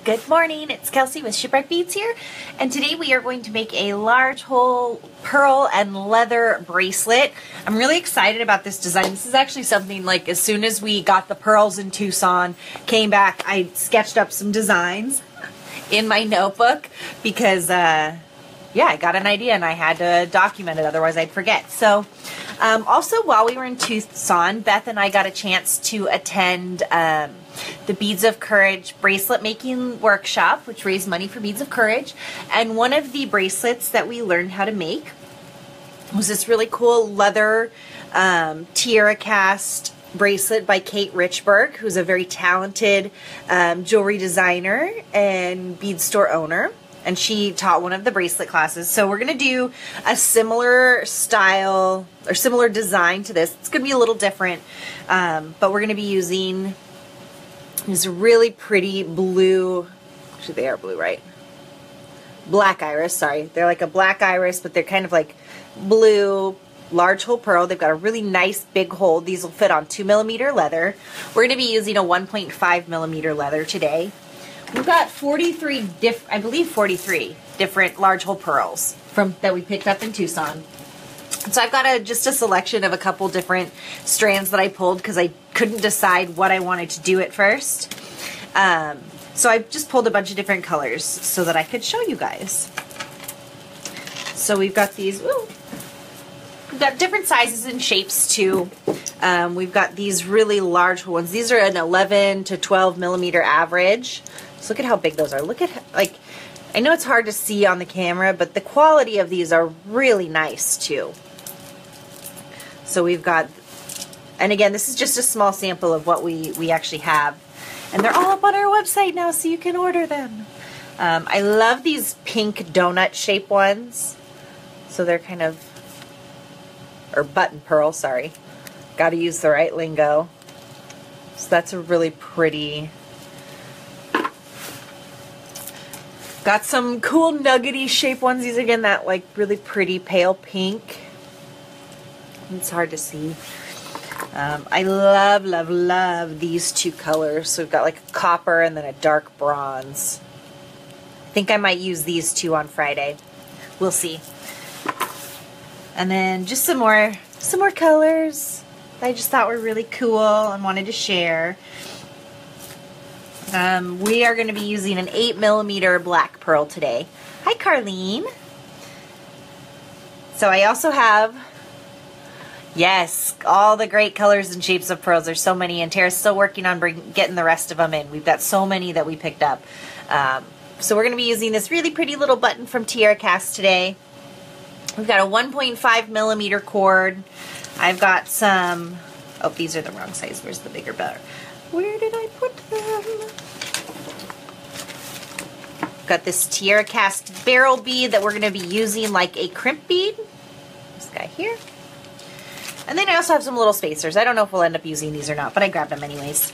Good morning, it's Kelsey with Shipwreck Beads here, and today we are going to make a large hole pearl and leather bracelet. I'm really excited about this design. This is actually something like as soon as we got the pearls in Tucson, came back, I sketched up some designs in my notebook because yeah, I got an idea and I had to document it, otherwise I'd forget. So also while we were in Tucson, Beth and I got a chance to attend the Beads of Courage bracelet making workshop, which raised money for Beads of Courage. And one of the bracelets that we learned how to make was this really cool leather TierraCast bracelet by Kate Richburg, who's a very talented jewelry designer and bead store owner. And she taught one of the bracelet classes. So we're going to do a similar style or similar design to this. It's going to be a little different, but we're going to be using these really pretty blue, actually they are blue, right? Black iris, sorry. They're like a black iris, but they're kind of like blue, large hole pearl. They've got a really nice big hole. These will fit on 2mm leather. We're going to be using a 1.5mm leather today. We've got 43 different large hole pearls that we picked up in Tucson. So I've got just a selection of a couple different strands that I pulled because I couldn't decide what I wanted to do at first. So I just pulled a bunch of different colors so that I could show you guys. So we've got these, we've got different sizes and shapes too. We've got these really large ones. These are an 11 to 12mm average. So look at how big those are. Look at, like, I know it's hard to see on the camera, but the quality of these are really nice too. So we've got, and again, this is just a small sample of what we actually have. And they're all up on our website now, so you can order them. I love these pink donut shape ones. So they're kind of, or button pearl, sorry. Got to use the right lingo. So that's a really pretty. Got some cool nuggety shape ones. These again, that like really pretty pale pink. It's hard to see. I love, love, love these two colors. So we've got like a copper and then a dark bronze. I think I might use these two on Friday. We'll see. And then just some more colors that I just thought were really cool and wanted to share. We are going to be using an 8mm black pearl today. Hi, Carlene. So I also have, yes, all the great colors and shapes of pearls. There's so many, and Tara's still working on getting the rest of them in. We've got so many that we picked up. So we're going to be using this really pretty little button from TierraCast today. We've got a 1.5mm cord. I've got some, oh, these are the wrong size. Where's the bigger better? Where did I put them? Got this TierraCast barrel bead that we're going to be using like a crimp bead. This guy here. And then I also have some little spacers. I don't know if we'll end up using these or not, but I grabbed them anyways.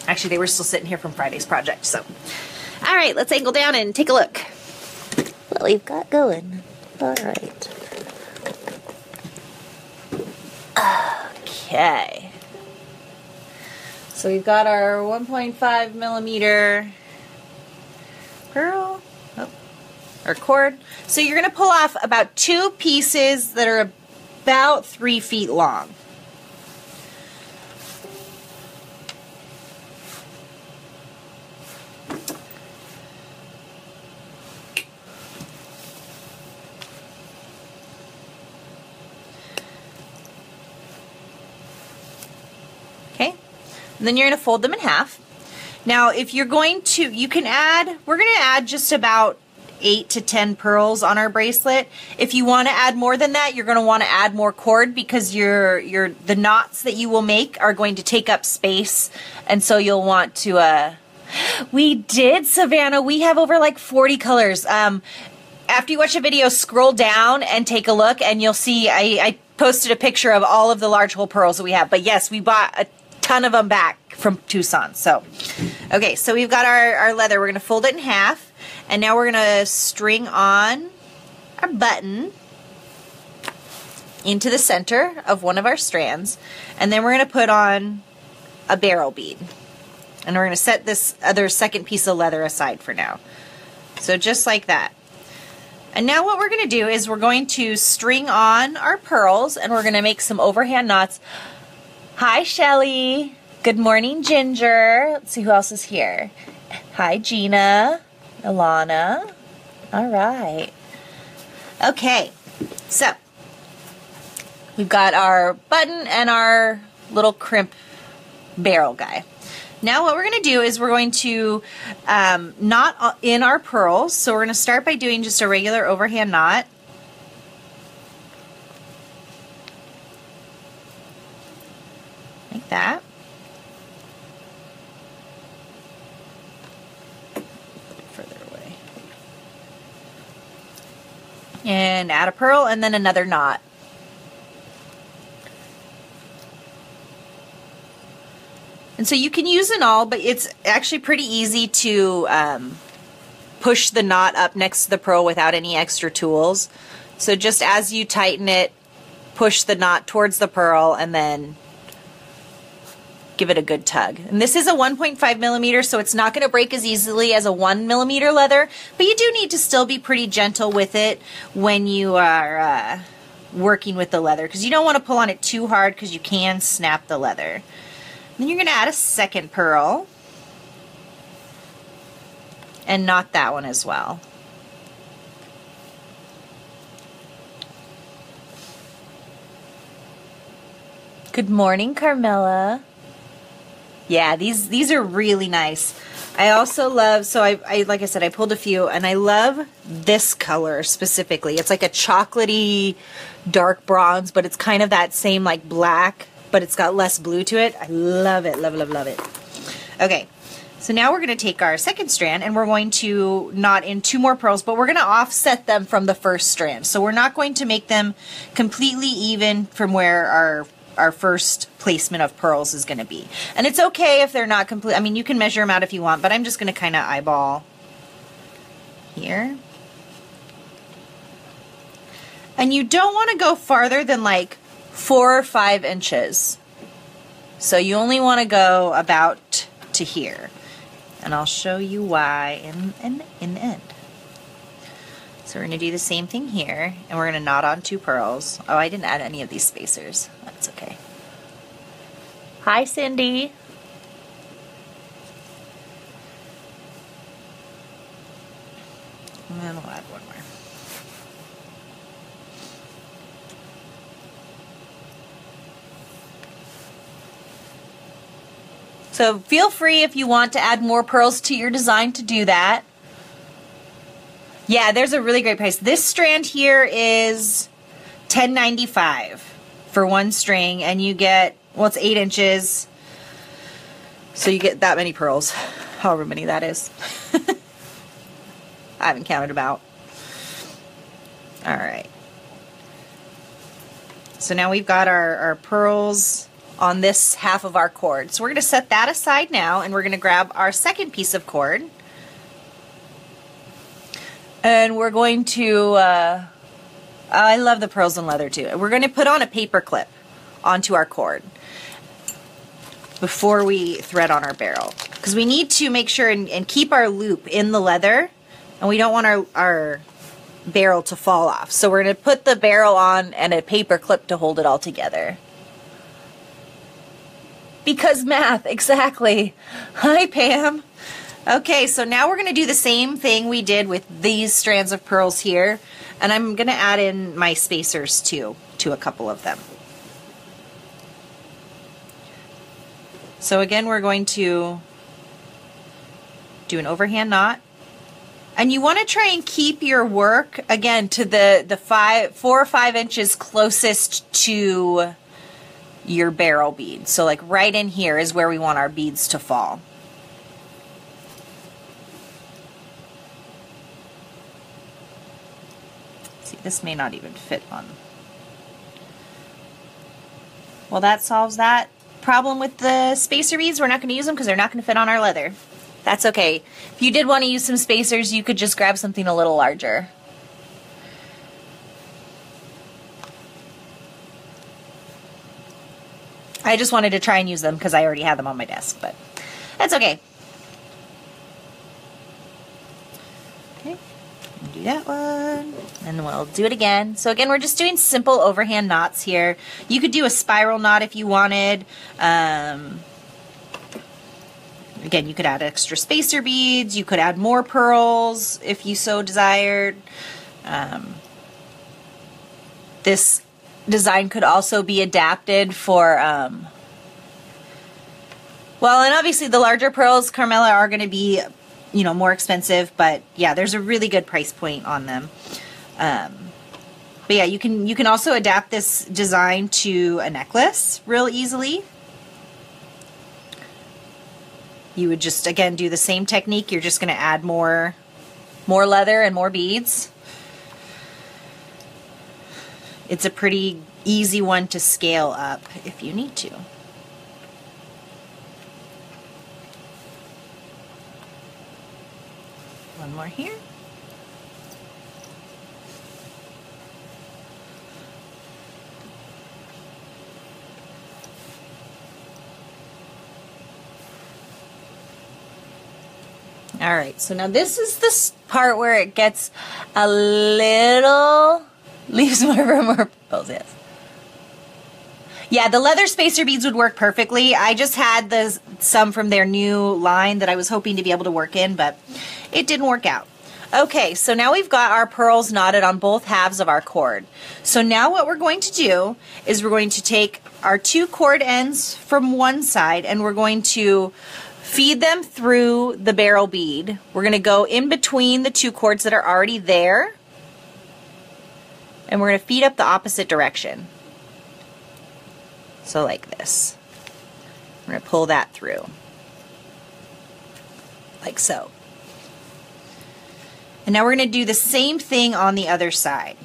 Actually, they were still sitting here from Friday's project, so. All right, let's angle down and take a look what we've got going. All right. Okay. So we've got our 1.5mm pearl, or cord. So you're going to pull off about 2 pieces that are about 3 feet long. Okay, and then you're going to fold them in half. Now, if you're going to, you can add, we're going to add just about 8 to 10 pearls on our bracelet. If you want to add more than that, you're going to want to add more cord because the knots that you will make are going to take up space, and so you'll want to, we did, Savannah, we have over like 40 colors. After you watch the video, scroll down and take a look, and you'll see I posted a picture of all of the large hole pearls that we have. But yes, we bought a ton of them back from Tucson. So, okay, so we've got our leather. We're going to fold it in half, and now we're going to string on our button into the center of one of our strands, and then we're going to put on a barrel bead. And we're going to set this other second piece of leather aside for now. So just like that. And now what we're going to do is we're going to string on our pearls and we're going to make some overhand knots. Hi, Shelly. Good morning, Ginger. Let's see who else is here. Hi, Gina. Alana. All right. Okay. So we've got our button and our little crimp barrel guy. Now what we're going to do is we're going to knot in our pearls. So we're going to start by doing just a regular overhand knot. Like that. Further away. And add a pearl and then another knot. And so you can use an awl, but it's actually pretty easy to push the knot up next to the pearl without any extra tools. So just as you tighten it, push the knot towards the pearl and then give it a good tug. And this is a 1.5 millimeter, so it's not going to break as easily as a 1 millimeter leather, but you do need to still be pretty gentle with it when you are working with the leather, because you don't want to pull on it too hard because you can snap the leather. Then you're going to add a second pearl and knot that one as well. Good morning, Carmela. Yeah, these are really nice. I also love, so I like I said, I pulled a few, and I love this color specifically. It's like a chocolatey dark bronze, but it's kind of that same like black, but it's got less blue to it. I love it, love, love, love it. Okay, so now we're going to take our second strand and we're going to knot in 2 more pearls, but we're going to offset them from the first strand. So we're not going to make them completely even from where our first placement of pearls is going to be. And it's okay if they're not complete. I mean, you can measure them out if you want, but I'm just going to kind of eyeball here. And you don't want to go farther than like 4 or 5 inches. So you only want to go about to here. And I'll show you why in the end. So we're going to do the same thing here, and we're going to knot on 2 pearls. Oh, I didn't add any of these spacers. That's okay. Hi, Cindy. And then we'll add one more. So feel free if you want to add more pearls to your design to do that. Yeah, there's a really great price. This strand here is $10.95 for 1 string, and you get, well, it's 8 inches, so you get that many pearls, however many that is. I haven't counted them out. All right. So now we've got our pearls on this half of our cord. So we're going to set that aside now, and we're going to grab our second piece of cord. And we're going to, I love the pearls and leather too. We're going to put on a paper clip onto our cord before we thread on our barrel. Because we need to make sure and keep our loop in the leather, and we don't want our barrel to fall off. So we're going to put the barrel on and a paper clip to hold it all together. Because math, exactly. Hi, Pam. Okay, so now we're going to do the same thing we did with these strands of pearls here, and I'm going to add in my spacers too, to a couple of them. So again, we're going to do an overhand knot, and you want to try and keep your work, again, to the 4 or 5 inches closest to your barrel bead. So like right in here is where we want our beads to fall. See, this may not even fit on. Well, that solves that problem with the spacer beads. We're not going to use them because they're not going to fit on our leather. That's okay. If you did want to use some spacers, you could just grab something a little larger. I just wanted to try and use them because I already had them on my desk. But That's okay. Okay, do that one, and we'll do it again. So again, we're just doing simple overhand knots here. You could do a spiral knot if you wanted. Again, you could add extra spacer beads. You could add more pearls if you so desired. This design could also be adapted for, well, and obviously the larger pearls, Carmela, are going to be, you know, more expensive, but yeah, there's a really good price point on them. But yeah, you can also adapt this design to a necklace real easily. You would just, again, do the same technique. You're just going to add more leather and more beads. It's a pretty easy one to scale up if you need to. One more here. All right, so now this is the part where it gets a little, leaves more room for pearls, yes. Yeah, the leather spacer beads would work perfectly. I just had some from their new line that I was hoping to be able to work in, but it didn't work out. Okay, so now we've got our pearls knotted on both halves of our cord. So now what we're going to do is we're going to take our 2 cord ends from one side and we're going to feed them through the barrel bead. We're going to go in between the 2 cords that are already there, and we're going to feed up the opposite direction. So like this. We're going to pull that through. Like so. And now we're going to do the same thing on the other side.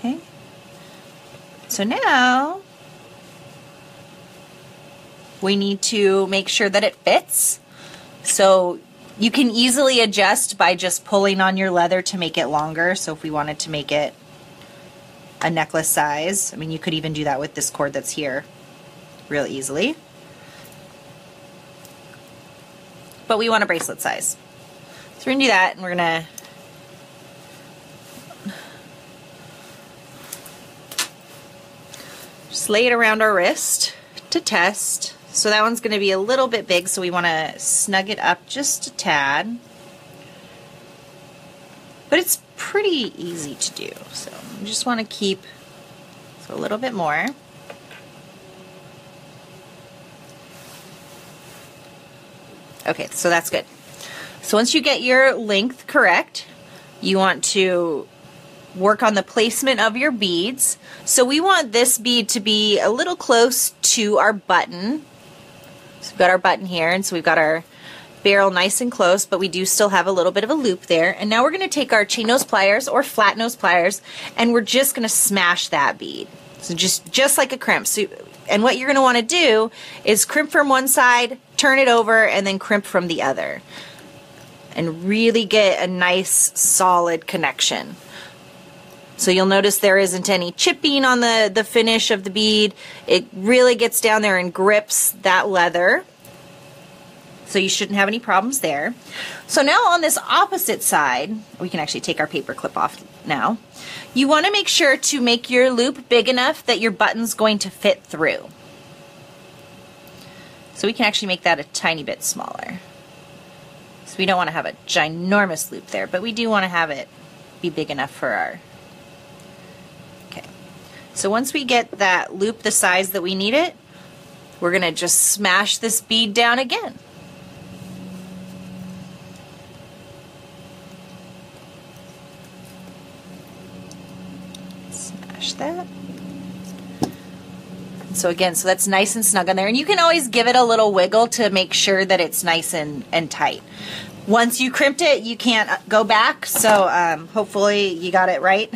Okay. So now we need to make sure that it fits. So you can easily adjust by just pulling on your leather to make it longer. So if we wanted to make it a necklace size, I mean, you could even do that with this cord that's here real easily. But we want a bracelet size. So we're gonna do that, and we're gonna just lay it around our wrist to test. So that one's going to be a little bit big, so we want to snug it up just a tad. But it's pretty easy to do, so you just want to keep a little bit more. Okay, so that's good. So once you get your length correct, you want to work on the placement of your beads. So we want this bead to be a little close to our button. So we've got our button here, and so we've got our barrel nice and close, but we do still have a little bit of a loop there. And now we're going to take our chain nose pliers or flat nose pliers, and we're just going to smash that bead. So just like a crimp. So, and what you're going to want to do is crimp from one side, turn it over, and then crimp from the other. And really get a nice solid connection. So you'll notice there isn't any chipping on the finish of the bead. It really gets down there and grips that leather. So you shouldn't have any problems there. So now on this opposite side, we can actually take our paper clip off now. You want to make sure to make your loop big enough that your button's going to fit through. So we can actually make that a tiny bit smaller. So we don't want to have a ginormous loop there, but we do want to have it be big enough for our... Okay. So once we get that loop the size that we need it, we're going to just smash this bead down again. Smash that. So again, so that's nice and snug on there. And you can always give it a little wiggle to make sure that it's nice and tight. Once you crimped it, you can't go back. So hopefully you got it right.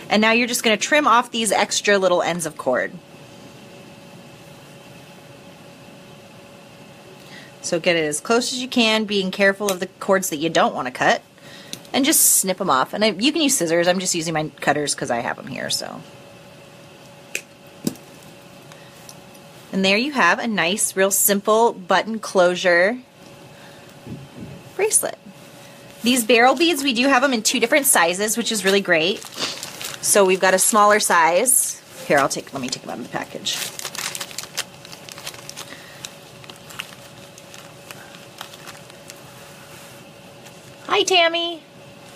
And now you're just going to trim off these extra little ends of cord. So get it as close as you can, being careful of the cords that you don't want to cut, and just snip them off. And you can use scissors. I'm just using my cutters because I have them here. So, and there you have a nice, real simple button closure bracelet. These barrel beads, we do have them in 2 different sizes, which is really great. So we've got a smaller size. Here, let me take them out of the package. Hi, Tammy.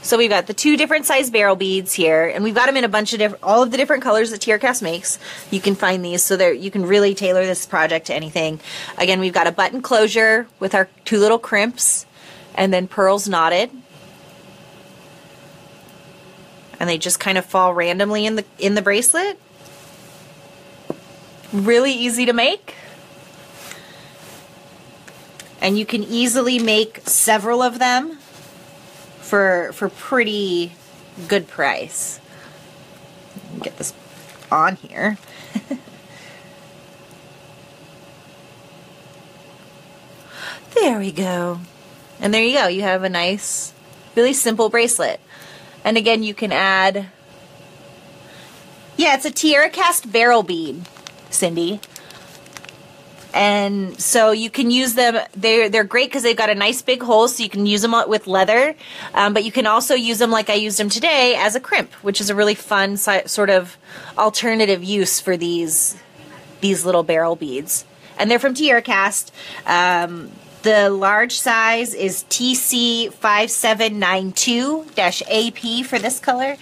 So we've got the 2 different size barrel beads here, and we've got them in a bunch of all of the different colors that TierraCast makes. You can find these, so you can really tailor this project to anything. Again, we've got a button closure with our 2 little crimps, and then pearls knotted. And they just kind of fall randomly in the bracelet. Really easy to make. And you can easily make several of them for pretty good price. Get this on here. There we go. And there you go. You have a nice, really simple bracelet. And again, you can add, yeah, it's a TierraCast barrel bead, Cindy. And so you can use them, they're great because they've got a nice big hole, so you can use them with leather, but you can also use them like I used them today as a crimp, which is a really fun sort of alternative use for these little barrel beads. And they're from TierraCast. The large size is TC5792-AP for this color.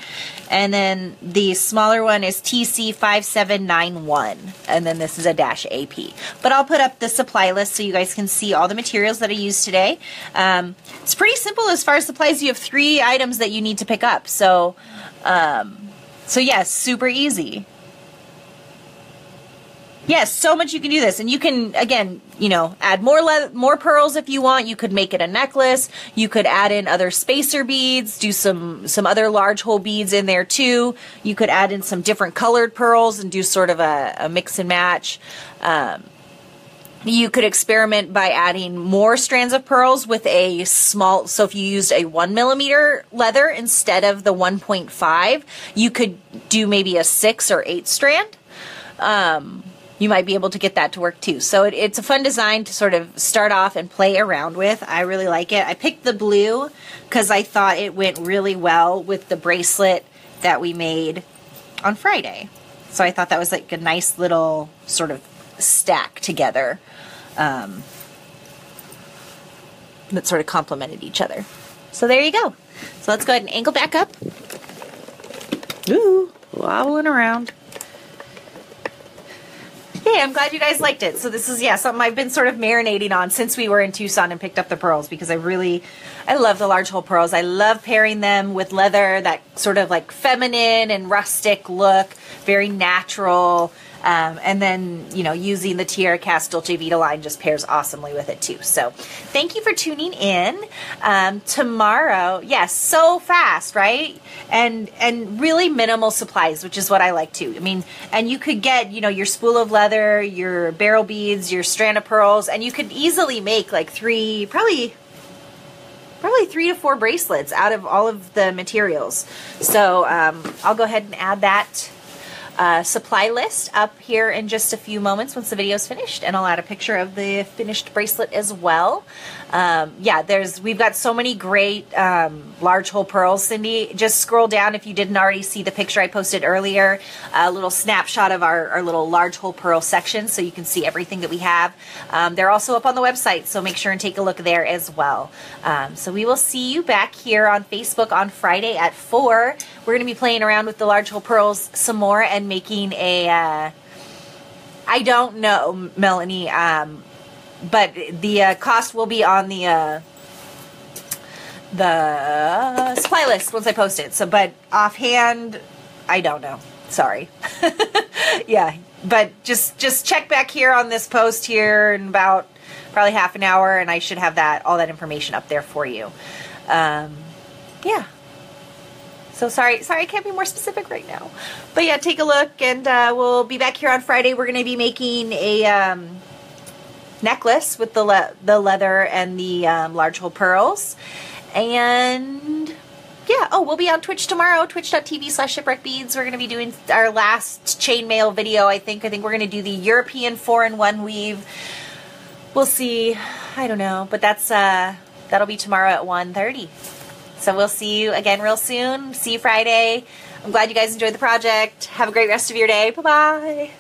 And then the smaller one is TC5791. And then this is a -AP. But I'll put up the supply list so you guys can see all the materials that I used today. It's pretty simple as far as supplies. You have 3 items that you need to pick up. So yes, super easy. Yes, so much you can do this, and you can, again, you know, add more pearls if you want. You could make it a necklace. You could add in other spacer beads, do some other large hole beads in there too. You could add in some different colored pearls and do sort of a mix and match. You could experiment by adding more strands of pearls with a small, so if you used a 1mm leather instead of the 1.5, you could do maybe a 6 or 8 strand. You might be able to get that to work too. So it's a fun design to sort of start off and play around with. I really like it. I picked the blue because I thought it went really well with the bracelet that we made on Friday. So I thought that was like a nice little sort of stack together that sort of complemented each other. So there you go. So let's go ahead and ankle back up. Ooh, wobbling around. Hey, I'm glad you guys liked it. So this is, yeah, something I've been sort of marinating on since we were in Tucson and picked up the pearls, because I love the large hole pearls. I love pairing them with leather, that sort of like feminine and rustic look, very natural. And then, you know, using the TierraCast Dolce Vita line just pairs awesomely with it too. So thank you for tuning in. Tomorrow, yes, so fast, right? And really minimal supplies, which is what I like too. I mean, and you could get, you know, your spool of leather, your barrel beads, your strand of pearls, and you could easily make like probably 3 to 4 bracelets out of all of the materials. So I'll go ahead and add that supply list up here in just a few moments once the video is finished, and I'll add a picture of the finished bracelet as well. Yeah, we've got so many great large hole pearls, Cindy. Just scroll down if you didn't already see the picture I posted earlier, a little snapshot of our little large hole pearl section, so you can see everything that we have. They're also up on the website, so make sure and take a look there as well. So we will see you back here on Facebook on Friday at 4. We're going to be playing around with the large hole pearls some more and making a, I don't know, Melanie, but the cost will be on the supply list once I post it. So, but offhand, I don't know. Sorry. Yeah, but just check back here on this post here in about probably half an hour, and I should have all that information up there for you. Yeah. So sorry I can't be more specific right now. But yeah, take a look, and we'll be back here on Friday. We're going to be making a necklace with the leather and the large hole pearls. And yeah, oh, we'll be on Twitch tomorrow, twitch.tv/Shipwreck Beads. We're going to be doing our last chainmail video, I think. I think we're going to do the European 4-in-1 weave. We'll see. I don't know. But that'll be tomorrow at 1:30. So we'll see you again real soon. See you Friday. I'm glad you guys enjoyed the project. Have a great rest of your day. Bye-bye.